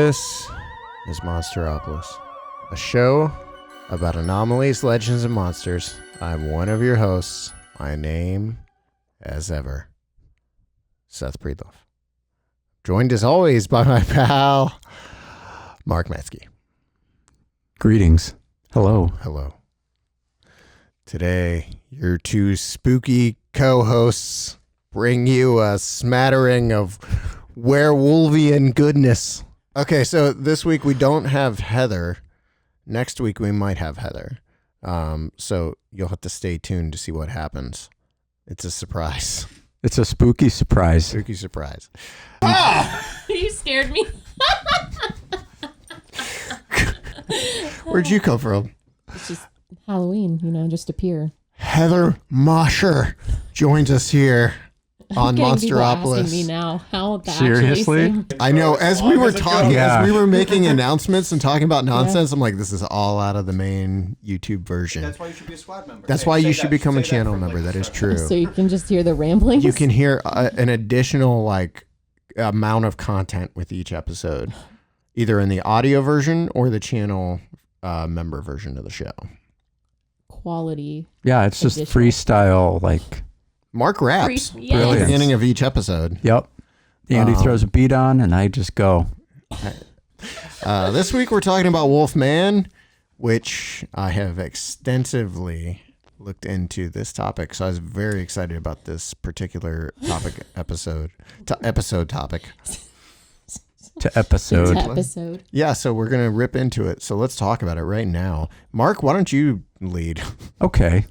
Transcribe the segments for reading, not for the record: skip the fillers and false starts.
This is Monsteropolis, a show about anomalies, legends, and monsters. I'm one of your hosts. My name, as ever, Seth Breedlove. Joined as always by my pal, Mark Metzke. Greetings. Hello. Hello. Today, your two spooky co-hosts bring you a smattering of werewolvian goodness. Okay, so this week we don't have Heather. Next week we might have Heather. So you'll have to stay tuned to see what happens. It's a surprise. It's a spooky surprise. Spooky surprise. You scared me. Where'd you come from? It's just Halloween, just appear. Heather Mosher joins us here on Monsteropolis. Asking me now how that Seriously? I know. As we were talking, Yeah. as we were making announcements and talking about nonsense, I'm like, this is all out of the main YouTube version. That's why you should be a squad member. That's why you should become a channel member. That is true. So you can just hear the ramblings. You can hear an additional amount of content with each episode, either in the audio version or the channel member version of the show. Quality. Yeah, it's just Additional. Mark freestyle, raps Yes. at the Brilliant. beginning of each episode. Yep. Andy throws a beat on and I just go. This week we're talking about Wolfman, which I have extensively looked into this topic, so I was very excited about this particular topic episode topic. To episode. Episode. Yeah, so we're gonna rip into it. So let's talk about it right now. Mark, why don't you lead? Okay.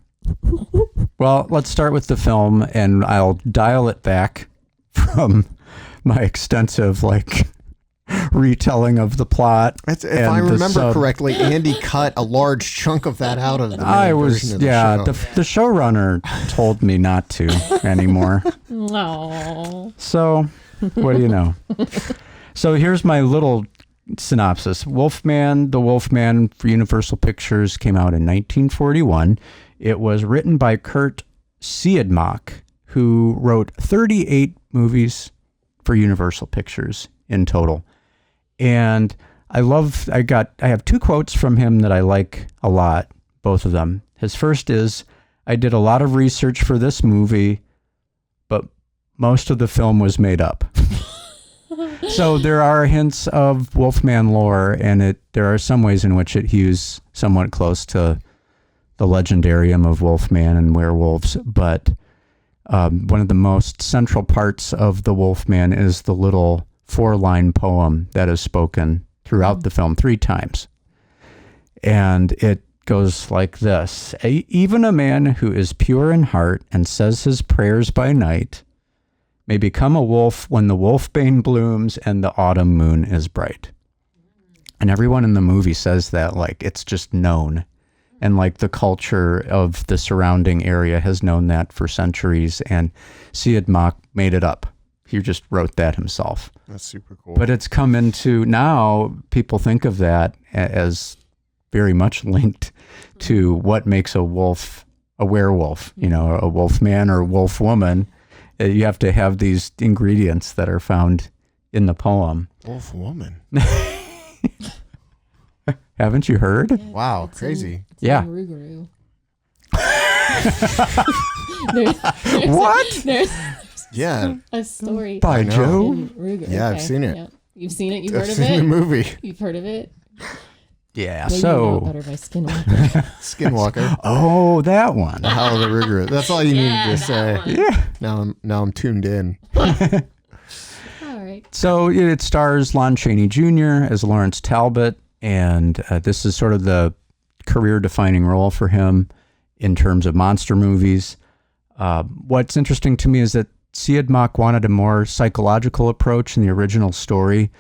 Well, let's start with the film and I'll dial it back from my extensive retelling of the plot. If and I the remember sub- correctly, Andy cut a large chunk of that out of the main I version was, of the yeah, show. the showrunner told me not to anymore. Oh. So, what do you know? So here's my little synopsis. Wolfman, The Wolfman for Universal Pictures came out in 1941. It was written by Kurt Siedmach, who wrote 38 movies for Universal Pictures in total. And I have two quotes from him that I like a lot, both of them. His first is, "I did a lot of research for this movie, but most of the film was made up." So there are hints of Wolfman lore, and there are some ways in which it hews somewhat close to the legendarium of Wolfman and werewolves. But one of the most central parts of the Wolfman is the little 4-line poem that is spoken throughout the film 3 times. And it goes like this. "Even a man who is pure in heart and says his prayers by night may become a wolf when the wolfbane blooms and the autumn moon is bright." And everyone in the movie says that it's just known. And the culture of the surrounding area has known that for centuries. And Siedmach made it up. He just wrote that himself. That's super cool. But it's come into, now people think of that as very much linked to what makes a wolf a werewolf, a wolf man or wolf woman. You have to have these ingredients that are found in the poem. Wolf woman. Haven't you heard? Yeah, Wow, it's crazy. Yeah. in Rougarou. What? There's Yeah. a story By I know. Joe? in Rougarou. Yeah, I've seen it. Yeah. You've seen it? You've I've heard of seen the it? movie. You've heard of it? Yeah, Maybe you know it so... better by Skinwalker. Skinwalker. Oh, that one. The Howl of the Rougarou. That's all you needed to that say. one. Yeah. Now I'm tuned in. All right. So it stars Lon Chaney Jr. as Lawrence Talbot, and this is sort of the career-defining role for him in terms of monster movies. What's interesting to me is that Siedmach wanted a more psychological approach in the original story,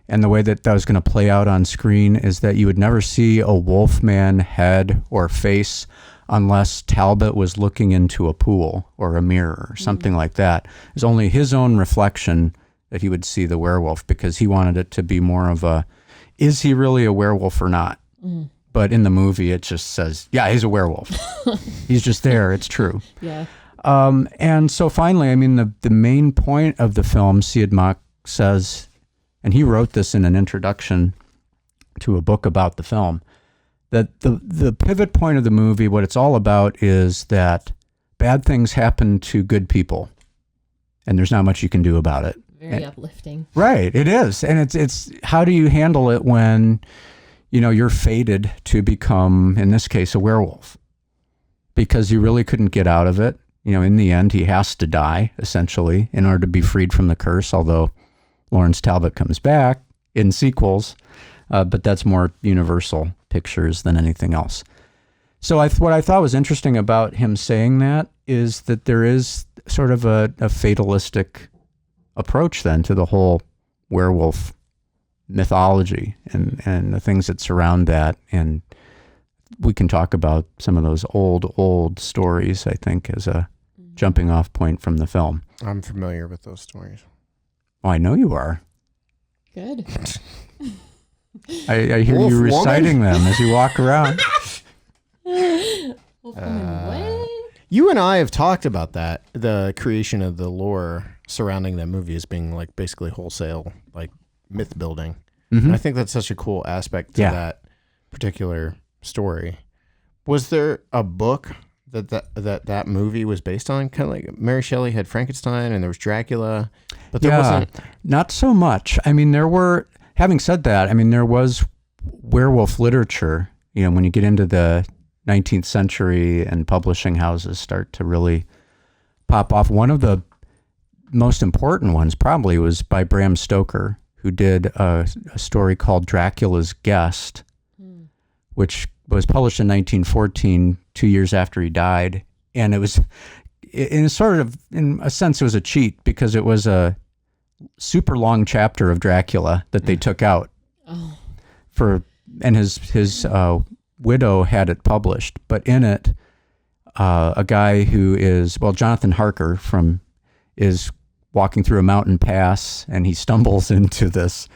and the way that was going to play out on screen is that you would never see a wolfman head or face unless Talbot was looking into a pool or a mirror or something like that. It's only his own reflection that he would see the werewolf, because he wanted it to be more of a, is he really a werewolf or not? But in the movie, it just says, yeah, he's a werewolf. He's just there. It's true. Yeah. And so finally, I mean, the main point of the film, Siedmach says, and he wrote this in an introduction to a book about the film, that the pivot point of the movie, what it's all about, is that bad things happen to good people, and there's not much you can do about it. Very uplifting. Right, it is. And it's how do you handle it when, you're fated to become, in this case, a werewolf? Because you really couldn't get out of it. In the end, he has to die, essentially, in order to be freed from the curse, although Lawrence Talbot comes back in sequels, but that's more Universal Pictures than anything else. So what I thought was interesting about him saying that is that there is sort of a fatalistic approach then to the whole werewolf mythology and the things that surround that. And we can talk about some of those old stories, I think, as a jumping off point from the film. I'm familiar with those stories. Oh, I know you are. Good. I hear Wolf you woman? reciting them as you walk around. What? You and I have talked about that, the creation of the lore surrounding that movie as being like basically wholesale, like myth building. And I think that's such a cool aspect to that particular story. Was there a book that movie was based on? Kind of like Mary Shelley had Frankenstein and there was Dracula, but there wasn't. Not so much. I mean, having said that, there was werewolf literature. When you get into the 19th century and publishing houses start to really pop off. One of the most important ones probably was by Bram Stoker, who did a story called Dracula's Guest, which was published in 1914, 2 years after he died. And it was, in a sense, it was a cheat because it was a super long chapter of Dracula that they took out and his widow had it published. But in it, a guy who is, Jonathan Harker is walking through a mountain pass, and he stumbles into this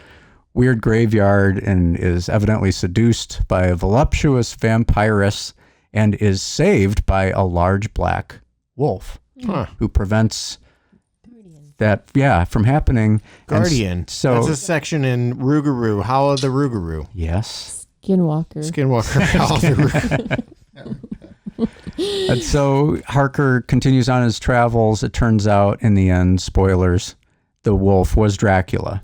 weird graveyard and is evidently seduced by a voluptuous vampiress and is saved by a large black wolf who prevents that from happening. Guardian. So that's a section in Rougarou. Howl of the Rougarou. Yes. Skinwalker. Howl of the Rougarou. And so Harker continues on his travels. It turns out in the end, spoilers, the wolf was Dracula.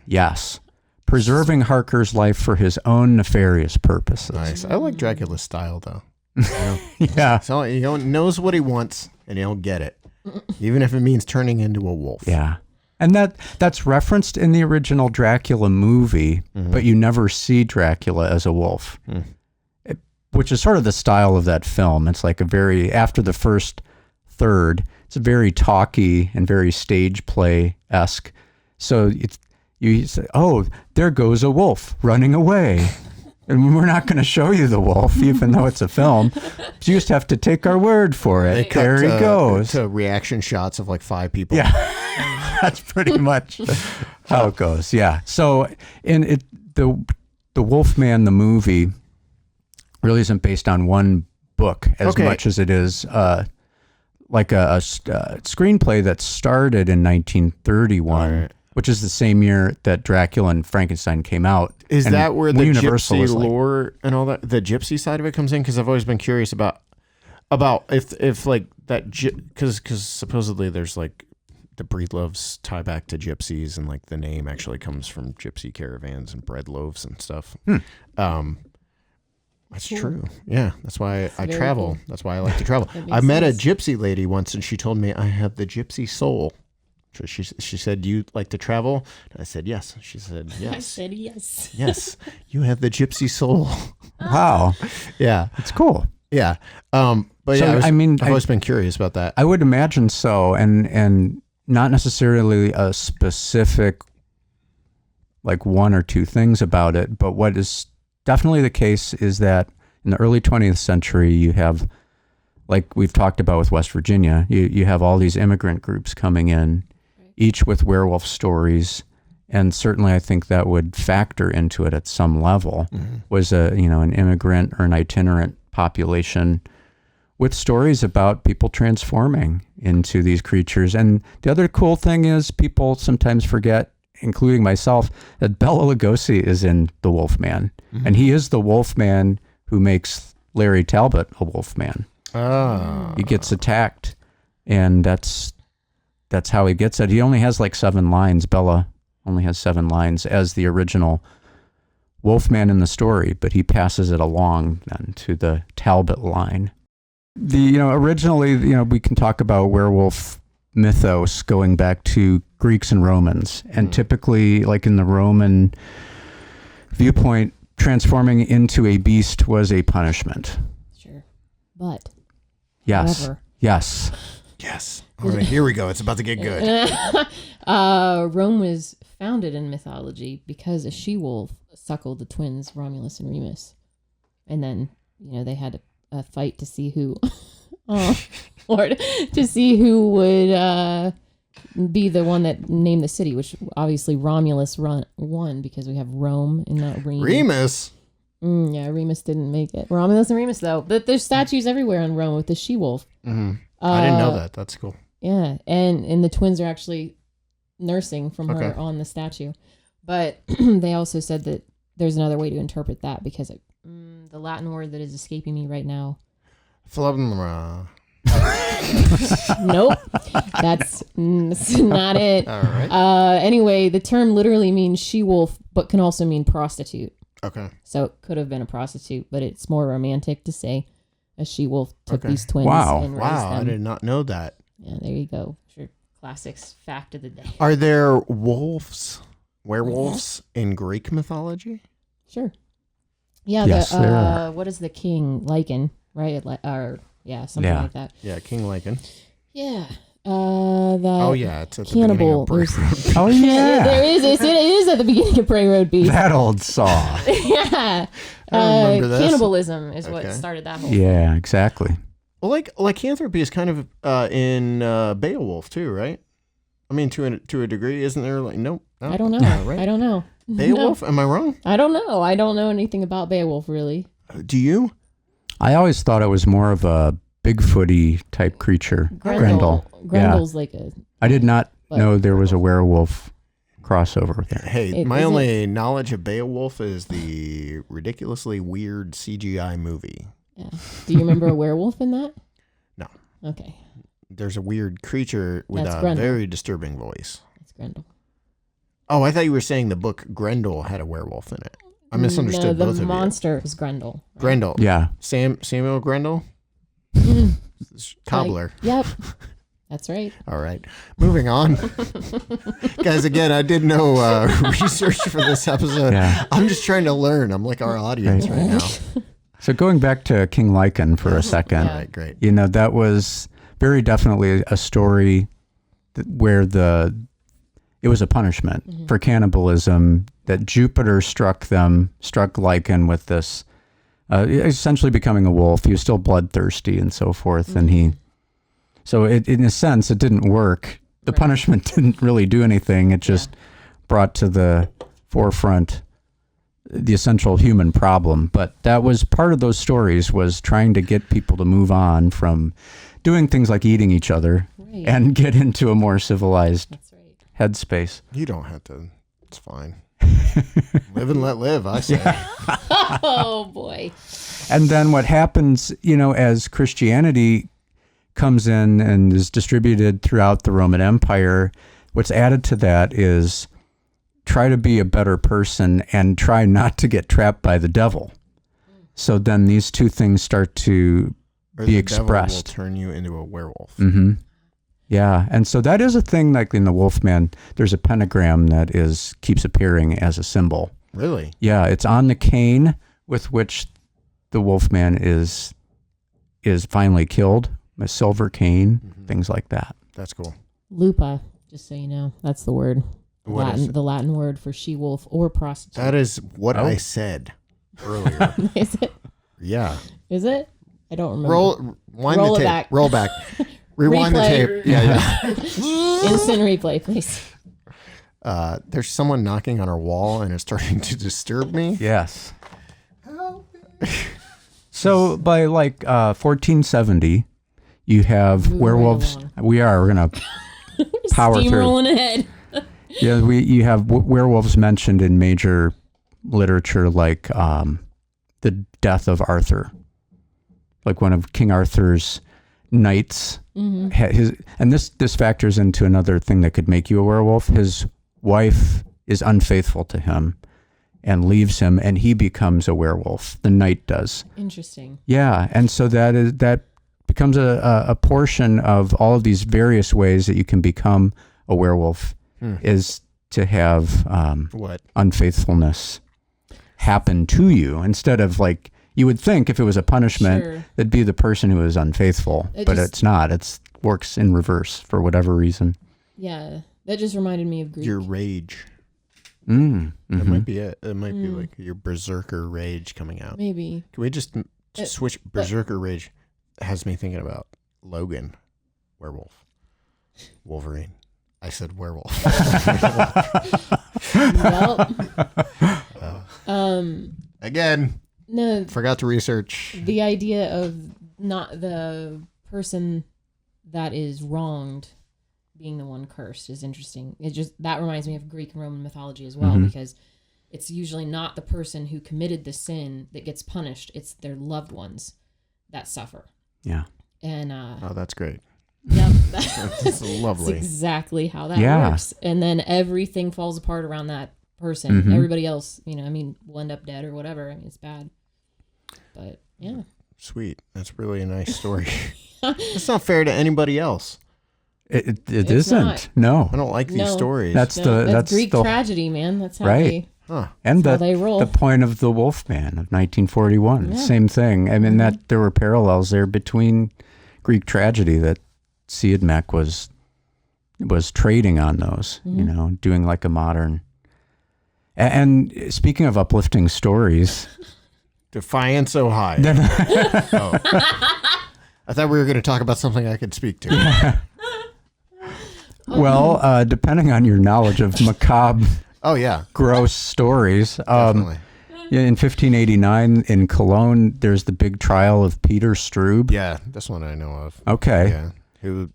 Yes. Preserving Harker's life for his own nefarious purposes. Nice. I like Dracula's style, though. Yeah. So he knows what he wants, and he'll get it, even if it means turning into a wolf. Yeah. And that's referenced in the original Dracula movie, but you never see Dracula as a wolf, which is sort of the style of that film. It's like after the first third, it's very talky and very stage play-esque. So you say, oh, there goes a wolf running away. And we're not going to show you the wolf, even though it's a film. You just have to take our word for it. There he goes. To reaction shots of like 5 people. Yeah, that's pretty much how it goes. Yeah. So the Wolfman, the movie, really isn't based on one book as much as it is like a screenplay that started in 1931. Which is the same year that Dracula and Frankenstein came out. Is that where the Universal gypsy lore and all that, the gypsy side of it comes in? Because I've always been curious about if like that, because supposedly there's like the breedloves tie back to gypsies, and like the name actually comes from gypsy caravans and bread loaves and stuff. That's true. Yeah, that's why I travel. Cool. That's why I like to travel. I met a gypsy lady once, and she told me I have the gypsy soul. She said, "Do you like to travel?" And I said, "Yes." She said, "Yes." I said yes. Yes, you have the gypsy soul. Wow. Yeah, It's cool. yeah. But So, yeah, I've I always been curious about that. I would imagine so, and not necessarily a specific, like one or two things about it, but what is definitely the case is that in the early 20th century, you have, like we've talked about with West Virginia, you have all these immigrant groups coming in, each with werewolf stories, and certainly I think that would factor into it at some level. Was an immigrant or an itinerant population with stories about people transforming into these creatures. And the other cool thing is people sometimes forget including myself, that Bela Lugosi is in The Wolfman. And he is the Wolfman who makes Larry Talbot a Wolfman. Oh. He gets attacked, and that's how he gets it. He only has like 7 lines. Bella only has 7 lines as the original Wolfman in the story, but he passes it along then to the Talbot line. Originally, we can talk about werewolf mythos going back to Greeks and Romans, and typically, like in the Roman viewpoint, transforming into a beast was a punishment. Sure. But. Yes. However. Yes. Yes. All right, here we go. It's about to get good. Rome was founded in mythology because a she-wolf suckled the twins Romulus and Remus, and then they had a fight to see who, to see who would be the one that named the city. Which obviously Romulus won because we have Rome and not Remus. Remus. Yeah, Remus didn't make it. Romulus and Remus though, but there's statues everywhere in Rome with the she-wolf. Mm-hmm. I didn't know that. That's cool. Yeah, and the twins are actually nursing from her on the statue. But they also said that there's another way to interpret that because the Latin word that is escaping me right now. Flubra. Nope, that's not it. All right. Anyway, the term literally means she-wolf, but can also mean prostitute. Okay. So it could have been a prostitute, but it's more romantic to say a she-wolf took these twins and raised them. I did not know that. Yeah, there you go. Sure. Classics fact of the day. Are there werewolves in Greek mythology? Sure. Yeah, Yes, there are. What is the king? Lycan, right? Something like that. Yeah, King Lycan. Yeah. It's at the cannibal. beginning of Break. Oh, yeah. There is. It is at the beginning of Prairie Road Beast. That old saw. Yeah. I remember this. Cannibalism is what started that whole Yeah, exactly. Well, like lycanthropy is kind of in Beowulf too, right? I mean, to a degree, isn't there? No, I don't know. Right? I don't know. Beowulf? Am I wrong? I don't know. I don't know anything about Beowulf, really. Do you? I always thought it was more of a Bigfooty type creature. Grendel. Grendel's like a... I did not know there was a werewolf crossover there. Hey, my only knowledge of Beowulf is the ridiculously weird CGI movie. Yeah. Do you remember a werewolf in that? No. Okay. There's a weird creature with That's a Grendel. very disturbing voice. It's Grendel. Oh, I thought you were saying the book Grendel had a werewolf in it. I misunderstood both of you. The monster is Grendel. Right? Grendel. Yeah. Samuel Grendel? Cobbler. Yep. That's right. All right. Moving on. Guys, again, I did no research for this episode. Yeah. I'm just trying to learn. I'm like our audience right now. So going back to King Lycan for a second, All right, great. that was very definitely a story where it was a punishment for cannibalism, that Jupiter struck Lycan with this, essentially becoming a wolf. He was still bloodthirsty and so forth. And so in a sense, it didn't work. The punishment didn't really do anything. It just brought to the forefront the essential human problem. But that was part of those stories, was trying to get people to move on from doing things like eating each other and get into a more civilized headspace. You don't have to. It's fine. Live and let live, I say. Oh, boy. And then what happens, as Christianity comes in and is distributed throughout the Roman Empire, what's added to that is try to be a better person and try not to get trapped by the devil. So then these two things start to be expressed. The devil will turn you into a werewolf. Mm-hmm. Yeah, and so that is a thing. Like in the Wolfman, there's a pentagram that keeps appearing as a symbol. Really? Yeah, it's on the cane with which the Wolfman is finally killed. A silver cane, things like that. That's cool. Lupa, just so you know, that's the word. What is it? The Latin word for she-wolf or prostitute. That is what I said earlier. Is it? Yeah. Is it? I don't remember. Roll it the tape. back. Roll back. Rewind Replay. the tape. Yeah. Instant replay, please. There's someone knocking on our wall and it's starting to disturb me. Yes. So by 1470, you have werewolves. along. We're going to power through. Steamrolling ahead. Yeah, you have werewolves mentioned in major literature, like the death of Arthur, like one of King Arthur's knights. And this factors into another thing that could make you a werewolf. His wife is unfaithful to him and leaves him, and he becomes a werewolf. The knight does. Interesting. Yeah, and so that becomes a portion of all of these various ways that you can become a werewolf is to have unfaithfulness happen to you, instead of, like, you would think if it was a punishment, it'd be the person who is unfaithful, but it's not. It works in reverse for whatever reason. Yeah, that just reminded me of Greek. Your rage. That might be it. It might be like your berserker rage coming out. Maybe. Can we just switch? Berserker rage has me thinking about Logan, werewolf, Wolverine. I said werewolf. Again. No. Forgot to research. The idea of not the person that is wronged being the one cursed is interesting. That reminds me of Greek and Roman mythology as well, because it's usually not the person who committed the sin that gets punished. It's their loved ones that suffer. Yeah. And that's great. Yep. That's lovely. That's exactly how that works. And then everything falls apart around that person. Everybody else, will end up dead or whatever. I mean, it's bad. But yeah. Sweet. That's really a nice story. It's not fair to anybody else. It isn't. Not. No. I don't like these stories. That's Greek tragedy, man. That's how they roll. The point of the Wolfman of 1941. Yeah. Same thing. I mean, that there were parallels there between Greek tragedy that Siedmek was trading on those, doing like a modern. And speaking of uplifting stories, Defiance, Ohio. I thought we were going to talk about something I could speak to. Well, depending on your knowledge of macabre, gross stories. Definitely. In 1589 in Cologne, there's the big trial of Peter Strobe. Yeah, this one I know of. Okay. Yeah, who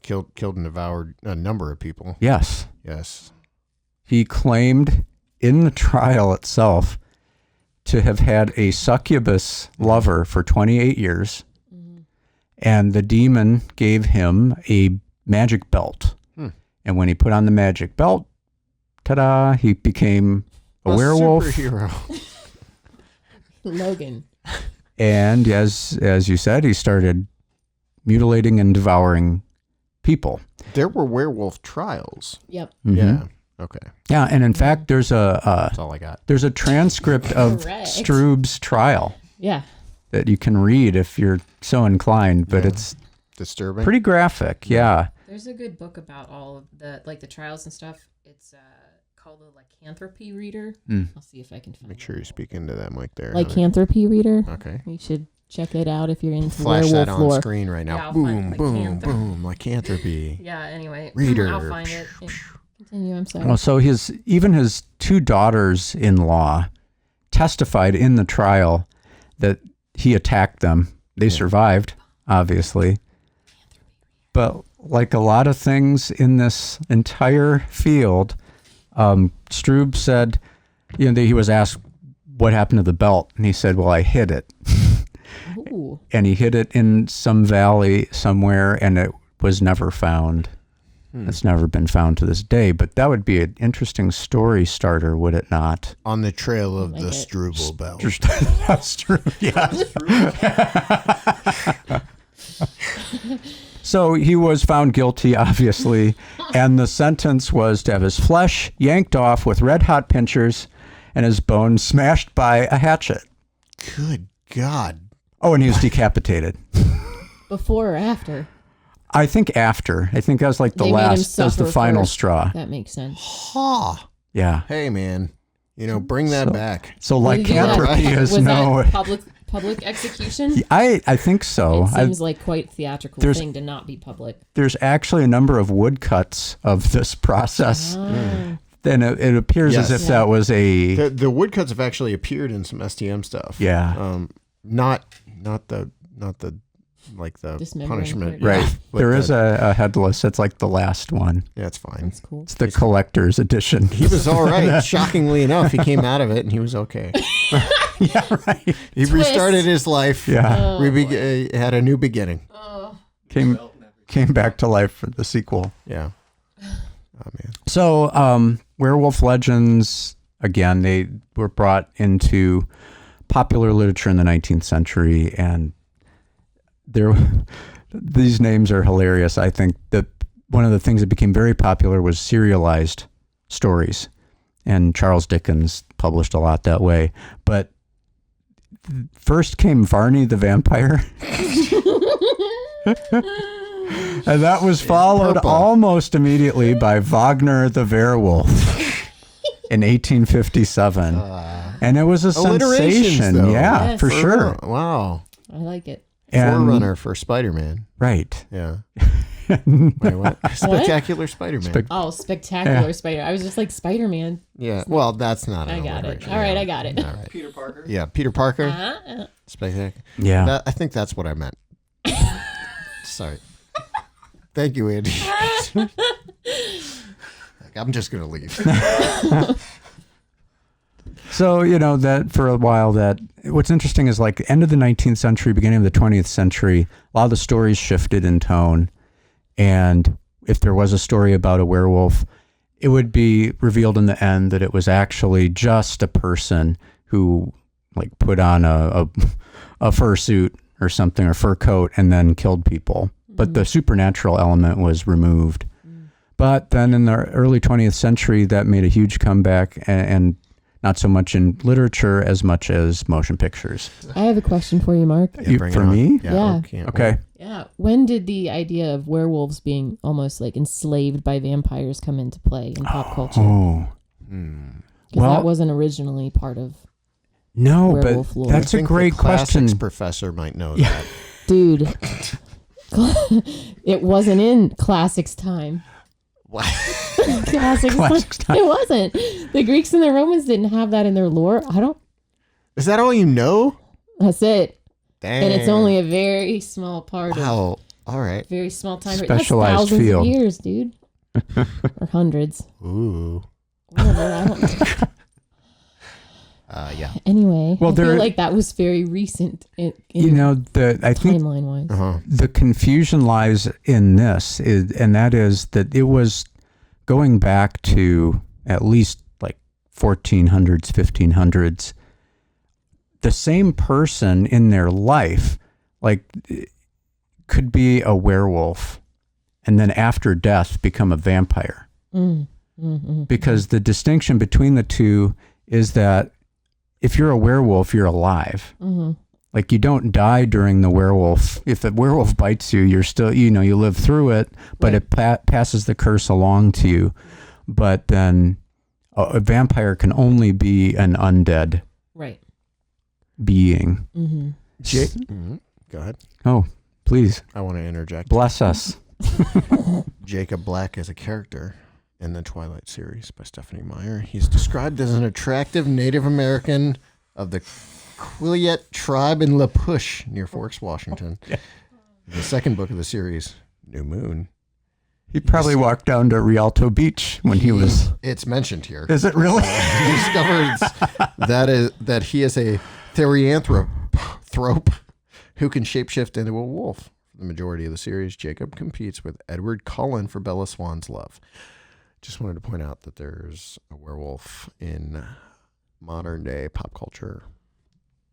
killed and devoured a number of people. Yes. Yes. He claimed in the trial itself to have had a succubus lover for 28 years, and the demon gave him a magic belt. And when he put on the magic belt, ta-da, he became a werewolf. Superhero. Logan. And as you said, he started mutilating and devouring people. There were werewolf trials. Yep. Yeah. Okay. Yeah, and in fact, there's that's all I got. There's a transcript of Strobe's trial. Yeah. That you can read if you're so inclined, but it's disturbing. Pretty graphic. Yeah. There's a good book about all of the trials and stuff. It's called the Lycanthropy Reader. I'll see if I can find Make sure you speak into that mic there. Lycanthropy Reader. Okay. You should check it out if you're into Flash werewolf that on lore. screen right now. Yeah, boom, boom, boom. Lycanthropy. Yeah, anyway. Reader. I'll find it. Continue, I'm sorry. Well, so even his two daughters-in-law testified in the trial that he attacked them. They survived, obviously. But like a lot of things in this entire field, Strobe said, he was asked what happened to the belt, and he said, well, I hid it. Ooh. And he hid it in some valley somewhere, and it was never found. It's never been found to this day, but that would be an interesting story starter, would it not? On the trail of the Struble belt. That's true. Yeah. So he was found guilty, obviously, and the sentence was to have his flesh yanked off with red hot pincers and his bones smashed by a hatchet. Good God. Oh, and he was decapitated. Before or after? I think after. I think that was like the final straw. That makes sense. Ha. Yeah. Hey, man. Bring that back. So lycanthropy is public execution? I think so. It seems like quite a theatrical thing to not be public. There's actually a number of woodcuts of this process. Then it appears as if that was a... The woodcuts have actually appeared in some STM stuff. Yeah. Not the like the Dismembering punishment. part. Right. with There the- is a headless. It's like the last one. Yeah, it's fine. That's cool. It's the collector's edition. He was all right. Shockingly enough, he came out of it and he was okay. Yeah, right. He restarted his life. Yeah. Had a new beginning. Came back to life for the sequel. Yeah. Oh man. So, Werewolf Legends, again, they were brought into popular literature in the 19th century, and these names are hilarious. I think that one of the things that became very popular was serialized stories, and Charles Dickens published a lot that way. But first came Varney the Vampire. And that was followed almost immediately by Wagner the Werewolf in 1857. And it was a sensation. Though. Yeah, Yes. for sure. Wow. I like it. Forerunner for Spider-Man. Right. Yeah. Wait, what? Spectacular Spider-Man. Spectacular Spider. I was just like Spider-Man. Yeah. Well, that's not. I an got it. alliteration. All right, I got it. All right. Peter Parker. Yeah, Peter Parker. Spectacular. Yeah. I think that's what I meant. Sorry. Thank you, Andy. I'm just gonna leave. So, that for a while what's interesting is like end of the 19th century, beginning of the 20th century, a lot of the stories shifted in tone. And if there was a story about a werewolf, it would be revealed in the end that it was actually just a person who like put on a fursuit or something, or fur coat, and then killed people. But the supernatural element was removed. But then in the early 20th century, that made a huge comeback, and not so much in literature as much as motion pictures. I have a question for you, Mark. Yeah, bring it for on. me? Yeah. Okay. Yeah. When did the idea of werewolves being almost like enslaved by vampires come into play in pop culture? Oh. Because that wasn't originally part of No, werewolf but lore. that's a think great the classics question. professor might know that. Dude. It wasn't in classics time. What? Classics time. It wasn't. The Greeks and the Romans didn't have that in their lore. Is that all you know? That's it. Dang. And it's only a very small part of Wow. All right. very small time. Specialized That's thousands field. of years, dude. Or hundreds. Ooh. Whatever. I don't know. Yeah. Anyway, Well, I feel there- like that was very recent in I think timeline wise. Uh-huh. the confusion lies in this, and that is that it was going back to at least like 1400s, 1500s. The same person in their life, like, could be a werewolf, and then after death become a vampire. Because the distinction between the two is that if you're a werewolf, you're alive. Like, you don't die during the werewolf. If the werewolf bites you, you're still, you live through it, but it passes the curse along to you. But then a vampire can only be an undead being. Go ahead. Oh, please. I want to interject. Bless us. Jacob Black as a character in the Twilight series by Stephanie Meyer. He's described as an attractive Native American of the Quileute tribe in La Push near Forks, Washington. The second book of the series, New Moon. He probably walked down to Rialto Beach when he was... It's mentioned here. Is it really? He discovers that he is a therianthrope who can shapeshift into a wolf. For the majority of the series, Jacob competes with Edward Cullen for Bella Swan's love. Just wanted to point out that there's a werewolf in modern day pop culture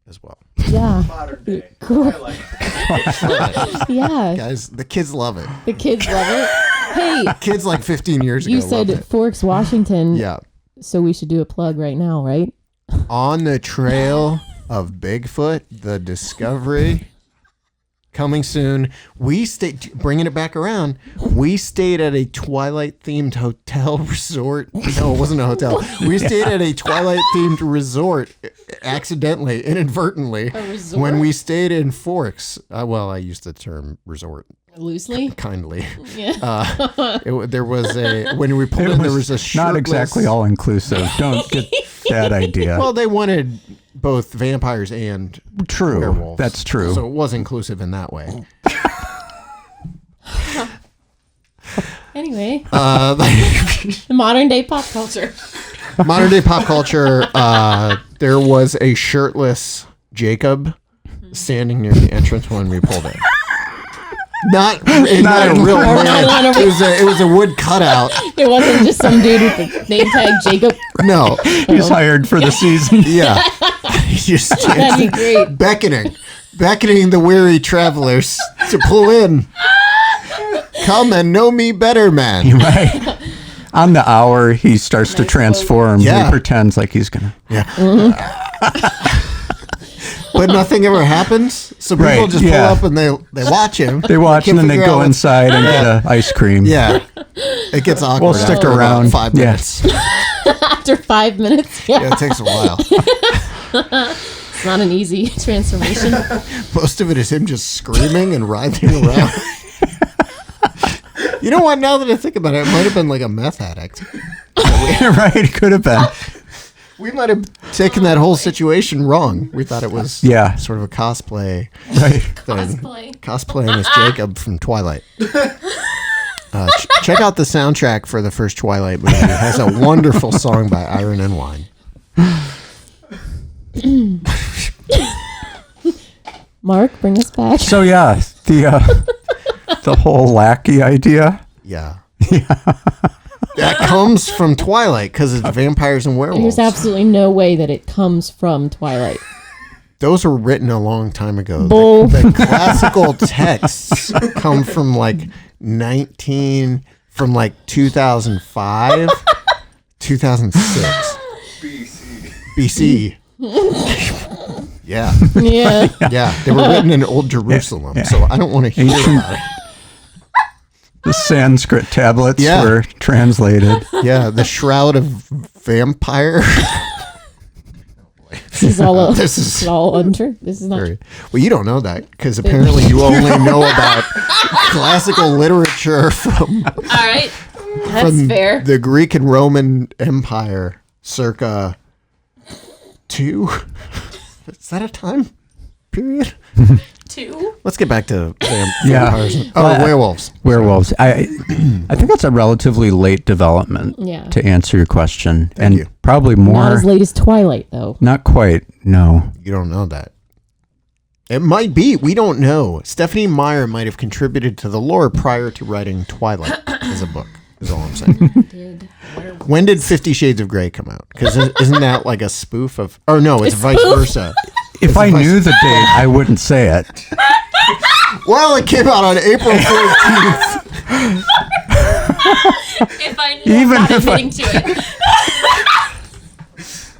as well. Yeah. Modern day. Cool. I like it. Yeah. Guys, the kids love it. The kids love it. Hey, Kids like 15 years ago you loved said it. Forks, Washington. Yeah. So we should do a plug right now, right? On the trail of Bigfoot, the discovery coming soon. We stayed, bringing it back around. We stayed at a Twilight themed hotel resort. No, it wasn't a hotel. We stayed at a Twilight themed resort accidentally, inadvertently, A resort? when we stayed in Forks. Well, I used the term resort Loosely. kindly. Yeah. There was when we pulled in, there was a not shirtless- exactly all inclusive. Don't get that idea. Well, they wanted both vampires and True. werewolves. That's true. So it was inclusive in that way. Anyway, Like, modern day pop culture. modern day pop culture. There was a shirtless Jacob standing near the entrance when we pulled in. Not a real man. It was a wood cutout. It wasn't just some dude with the name tag Jacob. No. He's hired for the season. Yeah. He just That'd be great. beckoning the weary travelers to pull in. Come and know me better, man. Right. On the hour, he starts to transform. Yeah. He pretends like he's going to. Yeah. But nothing ever happens. So people Right, just pull up and they watch him. They watch and then they go inside and get an ice cream. Yeah. It gets awkward. We'll stick after around. about 5 minutes. After 5 minutes. Yeah, it takes a while. It's not an easy transformation. Most of it is him just screaming and writhing around. You know what? Now that I think about it, it might have been like a meth addict. Right, it could have been. We might have taken that whole situation wrong. We thought it was sort of a cosplay thing. Cosplaying as Jacob from Twilight. Check out the soundtrack for the first Twilight movie. It has a wonderful song by Iron and Wine. Mark, bring us back. So yeah, the whole lackey idea. Yeah. That comes from Twilight because it's vampires and werewolves. There's absolutely no way that it comes from Twilight. Those were written a long time ago. Bull. The classical texts come from like 2005, 2006. BC. Yeah. Yeah. Yeah. They were written in Old Jerusalem, so I don't want to hear about it. The Sanskrit tablets Yeah. were translated. Yeah. The Shroud of Vampire. This is all This is all untrue. This is not true. Well, you don't know that because apparently you only know about classical literature from All right. That's from fair. the Greek and Roman Empire circa 2. Is that a time period? 2? Let's get back to Yeah. vampires. Oh, werewolves. Werewolves. I think that's a relatively late development to answer your question. Thank you. Probably more. Not as late as Twilight, though. Not quite. No. You don't know that. It might be. We don't know. Stephanie Meyer might have contributed to the lore prior to writing Twilight as a book, is all I'm saying. When did 50 Shades of Grey come out? Because isn't that like a spoof of... Or no, it's vice versa. If I knew the date, I wouldn't say it. Well, it came out on April 14th. If I knew, Even I'm not if I- admitting to it.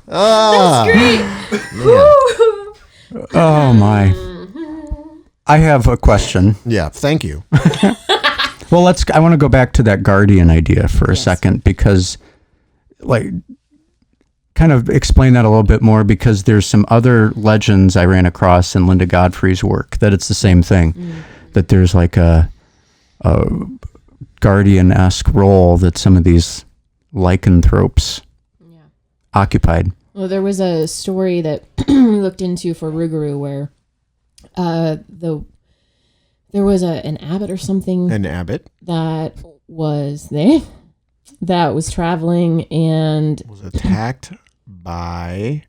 That's Great. Oh, my. I have a question. Yeah, thank you. Well, I want to go back to that guardian idea for a second because, like, kind of explain that a little bit more because there's some other legends I ran across in Linda Godfrey's work that it's the same thing, that there's like a guardian-esque role that some of these lycanthropes occupied. Well, there was a story that we looked into for Rougarou where there was an abbot or something. An abbot? That was there. That was traveling and... Was attacked by...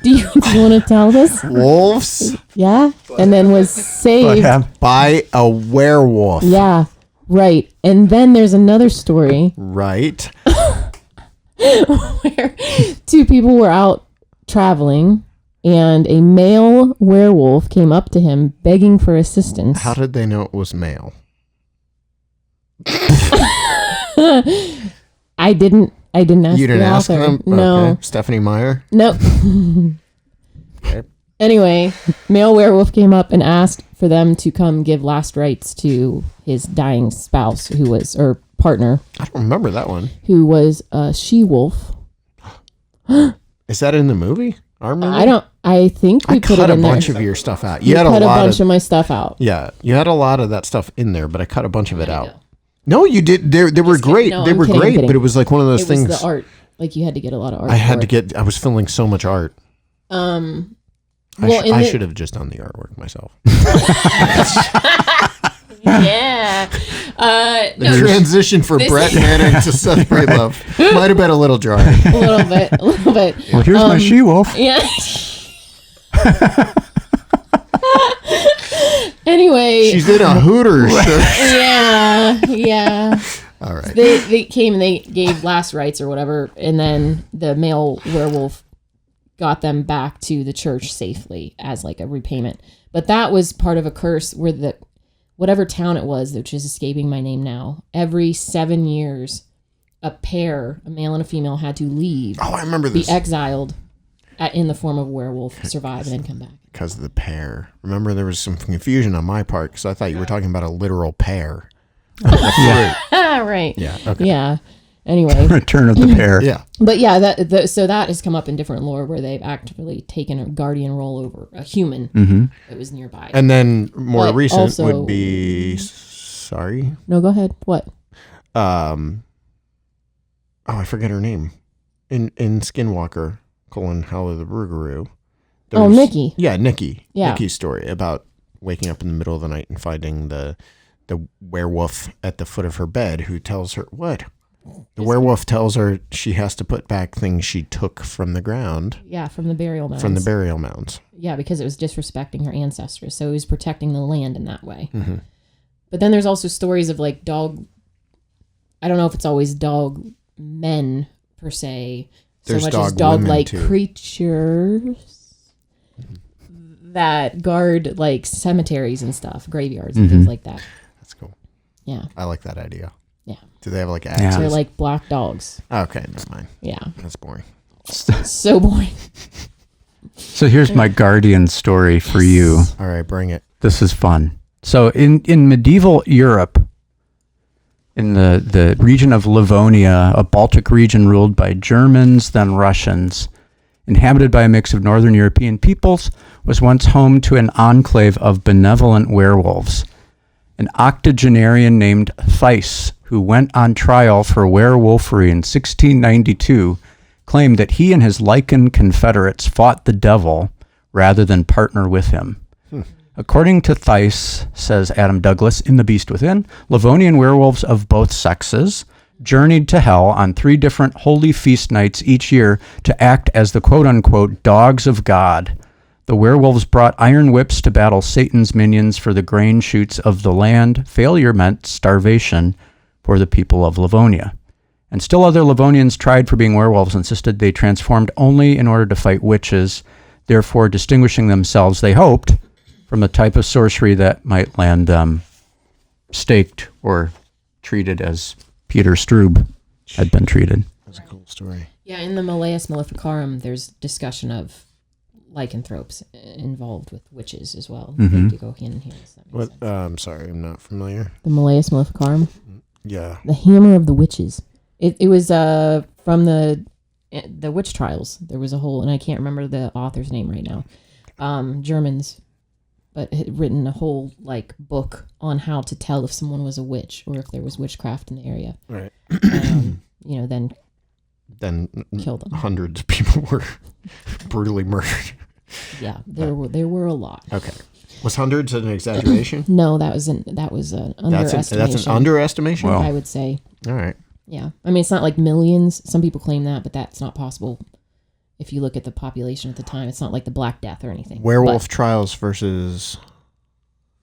Do you want to tell this? Wolves? Yeah. And then was saved. By a werewolf. Yeah. Right. And then there's another story. Right. Where 2 people were out traveling and a male werewolf came up to him begging for assistance. How did they know it was male? I didn't ask You didn't the ask author. them? No. Okay. Stephanie Meyer? Nope. Okay. Anyway, male werewolf came up and asked for them to come give last rites to his dying spouse or partner, I don't remember that one. who was a she-wolf. Is that in the movie? Our movie? I think we I put cut it a in bunch there. of your stuff out. You You had cut a a lot bunch of of my stuff out. Yeah, you had a lot of that stuff in there, but I cut a bunch of it out. go. No, you did. They were Just kidding. great. No, They I'm were kidding, I'm great, kidding. but it was like one of those It things. was the art. Like you had to get a lot of art. I had for to it. get. I was filming so much art. Well, I should have just done the artwork myself. Yeah. The transition for Brett Manning to Seth Breedlove might have been a little dry. A little bit. Well, here's my she-wolf. Yeah. Anyway. She's in a Hooters shirt. Yeah. All right. They came and they gave last rites or whatever, and then the male werewolf got them back to the church safely as like a repayment. But that was part of a curse where whatever town it was, which is escaping my name now, every 7 years, a pair, a male and a female, had to leave. Oh, I remember this. Be exiled in the form of a werewolf, survive, and then come back. Because of the pear. Remember, there was some confusion on my part because I thought you were talking about a literal pear. Right. Yeah. Okay. Yeah. Anyway. Return of the pair. Yeah. But yeah, so that has come up in different lore where they've actually taken a guardian role over a human that was nearby. And then more But recent also- would be. Sorry. No, go ahead. What? Oh, I forget her name. In Skinwalker, Howler the Rougarou. Nikki. Yeah, Nikki. Yeah. Nikki's story about waking up in the middle of the night and finding the werewolf at the foot of her bed who tells her what? The werewolf tells her she has to put back things she took from the ground. Yeah, from the burial mounds. From the burial mounds. Yeah, because it was disrespecting her ancestors. So it was protecting the land in that way. Mm-hmm. But then there's also stories of like dog. I don't know if it's always dog men per se. There's so much dog as dog-like women, too. Creatures that guard like cemeteries and stuff, graveyards and things like that. That's cool. Yeah. I like that idea. Yeah. Do they have like axes? They're like black dogs. Okay, never mind. Yeah. That's boring. So boring. So here's my guardian story for you. All right, bring it. This is fun. So in medieval Europe, in the region of Livonia, a Baltic region ruled by Germans, then Russians, inhabited by a mix of Northern European peoples, was once home to an enclave of benevolent werewolves. An octogenarian named Theiss, who went on trial for werewolfery in 1692, claimed that he and his Lycan confederates fought the devil rather than partner with him. According to Theiss, says Adam Douglas in The Beast Within, Livonian werewolves of both sexes journeyed to hell on 3 different holy feast nights each year to act as the quote-unquote dogs of God. The werewolves brought iron whips to battle Satan's minions for the grain shoots of the land. Failure meant starvation for the people of Livonia. And still other Livonians tried for being werewolves, insisted they transformed only in order to fight witches, therefore distinguishing themselves, they hoped, from a type of sorcery that might land them staked or treated as Peter Strobe had been treated. That's a cool story. Yeah, in the Malleus Maleficarum, there's discussion of lycanthropes involved with witches as well. They do go hand in hand. What? I'm sorry, I'm not familiar. The Malleus Maleficarum? Yeah. The Hammer of the Witches. It was from the witch trials. There was a whole, and I can't remember the author's name right now. Germans, but had written a whole like book on how to tell if someone was a witch or if there was witchcraft in the area. Right. Then kill them. Hundreds of people were brutally murdered. Yeah, there were a lot. Okay. Was hundreds an exaggeration? No, that was an underestimation. That's an underestimation? Wow. I would say. All right. Yeah. I mean, it's not like millions. Some people claim that, but that's not possible. If you look at the population at the time, it's not like the Black Death or anything. Werewolf trials versus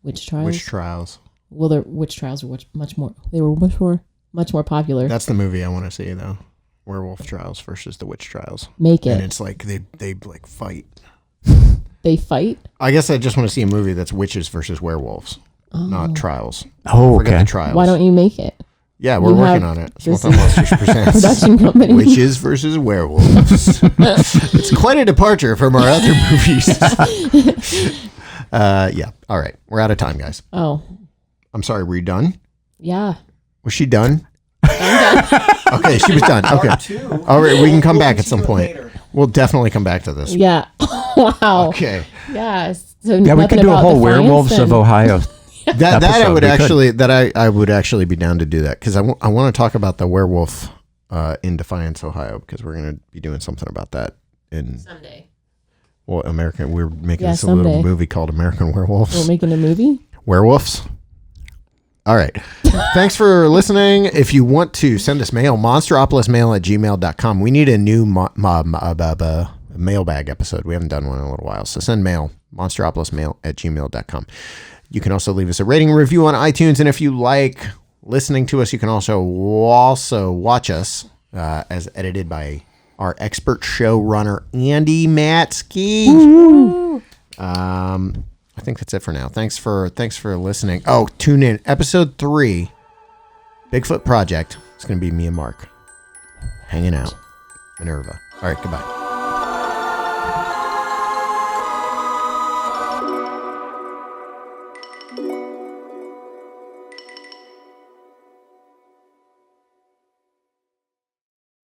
witch trials. witch trials. Well, the witch trials were much more. They were much more popular. That's the movie I want to see, though. Werewolf trials versus the witch trials. Make it. And it's like they like fight. They fight. I guess I just want to see a movie that's witches versus werewolves, not trials. Oh, Forget okay. the trials. Why don't you make it? Yeah, we're You working have- on it. this Small Town Monsters presents Production company. Witches versus Werewolves. It's quite a departure from our other movies. Yeah. All right. We're out of time, guys. Oh, I'm sorry. Were you done? yeah. Was she done? Okay, she was done. Okay. All right. We can come back at some point. We'll definitely come back to this. Yeah. Wow. Okay. Yeah. So Yeah, we nothing could do a about whole Defiance Werewolves then. of Ohio. That I episode, would we could. actually I would actually be down to do that because I want to talk about the werewolf in Defiance, Ohio, because we're going to be doing something about that in Someday. well American. We're making Yeah, this a little someday. movie called American Werewolves. We're making a movie? Werewolves. All right. Thanks for listening. If you want to send us mail, monsteropolismail@gmail.com. We need a new mailbag episode. We haven't done one in a little while. So send mail, monsteropolismail@gmail.com. You can also leave us a rating and review on iTunes. And if you like listening to us, you can also watch us as edited by our expert showrunner, Andy Matsky. I think that's it for now. Thanks for listening. Oh, tune in. Episode 3, Bigfoot Project. It's going to be me and Mark hanging out. Minerva. All right, goodbye.